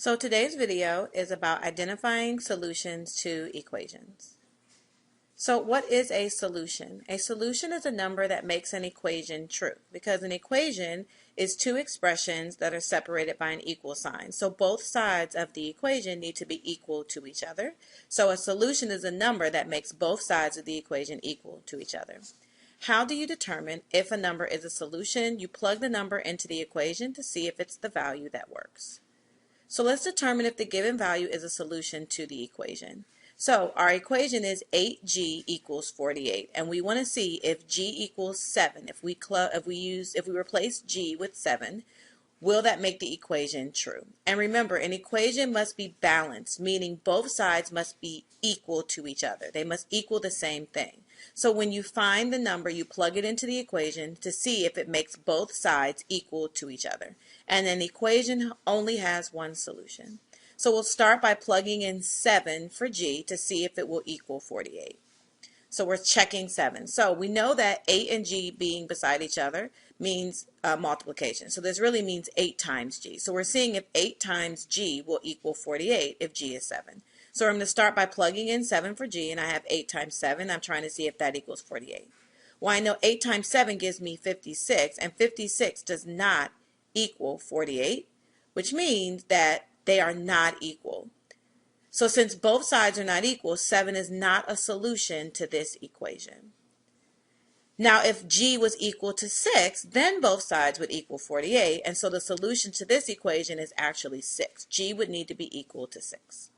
So today's video is about identifying solutions to equations. So what is a solution? A solution is a number that makes an equation true, because an equation is two expressions that are separated by an equal sign. So both sides of the equation need to be equal to each other. So a solution is a number that makes both sides of the equation equal to each other. How do you determine if a number is a solution? You plug the number into the equation to see if it's the value that works. So let's determine if the given value is a solution to the equation. So our equation is 8g equals 48, and we want to see if g equals 7. If we replace g with 7, will that make the equation true? And remember, an equation must be balanced, meaning both sides must be equal to each other. They must equal the same thing. So when you find the number, you plug it into the equation to see if it makes both sides equal to each other. And an equation only has one solution. So we'll start by plugging in 7 for g to see if it will equal 48. So we're checking 7. So we know that 8 and g being beside each other means multiplication. So this really means 8 times g. So we're seeing if 8 times g will equal 48 if g is 7. So I'm going to start by plugging in 7 for g, and I have 8 times 7. I'm trying to see if that equals 48. Well, I know 8 times 7 gives me 56, and 56 does not equal 48, which means that they are not equal. So since both sides are not equal, 7 is not a solution to this equation. Now if g was equal to 6, then both sides would equal 48, and so the solution to this equation is actually 6. G would need to be equal to 6.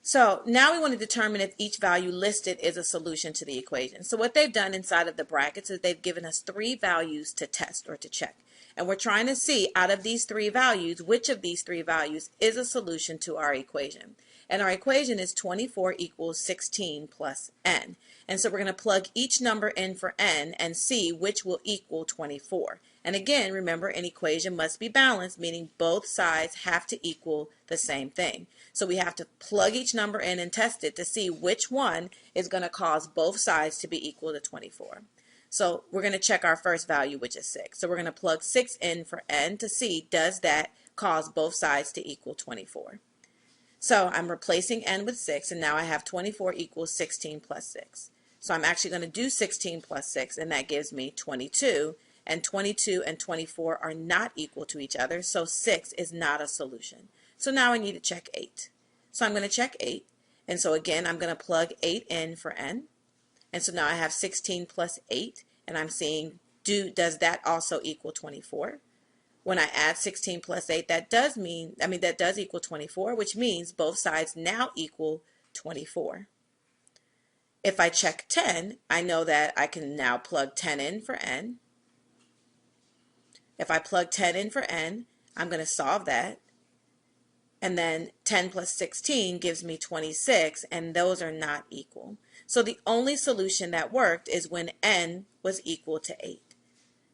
So now we want to determine if each value listed is a solution to the equation. So what they've done inside of the brackets is they've given us 3 values to test or to check. And we're trying to see out of these 3 values, which of these 3 values is a solution to our equation. And our equation is 24 equals 16 plus n. And so we're going to plug each number in for n and see which will equal 24. And again, remember, an equation must be balanced, meaning both sides have to equal the same thing. So we have to plug each number in and test it to see which one is going to cause both sides to be equal to 24. So we're going to check our first value, which is 6. So we're going to plug 6 in for n to see, does that cause both sides to equal 24? So I'm replacing n with 6, and now I have 24 equals 16 plus 6. So I'm actually going to do 16 plus 6, and that gives me 22. And 22 and 24 are not equal to each other, so 6 is not a solution. So now I need to check 8. So I'm going to check 8, and so again I'm going to plug 8 in for n. And so now I have 16 plus 8, and I'm seeing, does that also equal 24? When I add 16 plus 8, that does equal 24, which means both sides now equal 24. If I check 10, I know that I can now plug 10 in for n. If I plug 10 in for n, I'm going to solve that. And then 10 plus 16 gives me 26, and those are not equal. So the only solution that worked is when n was equal to 8.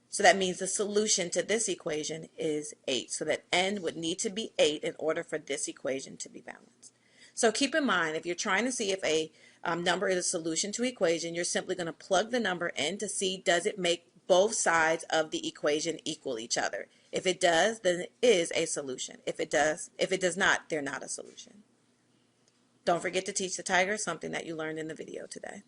So that means the solution to this equation is 8. So that n would need to be 8 in order for this equation to be balanced. So keep in mind, if you're trying to see if a number is a solution to an equation, you're simply going to plug the number in to see, does it make both sides of the equation equal each other. If it does, then it is a solution. If it does not, they're not a solution. Don't forget to teach the tiger something that you learned in the video today.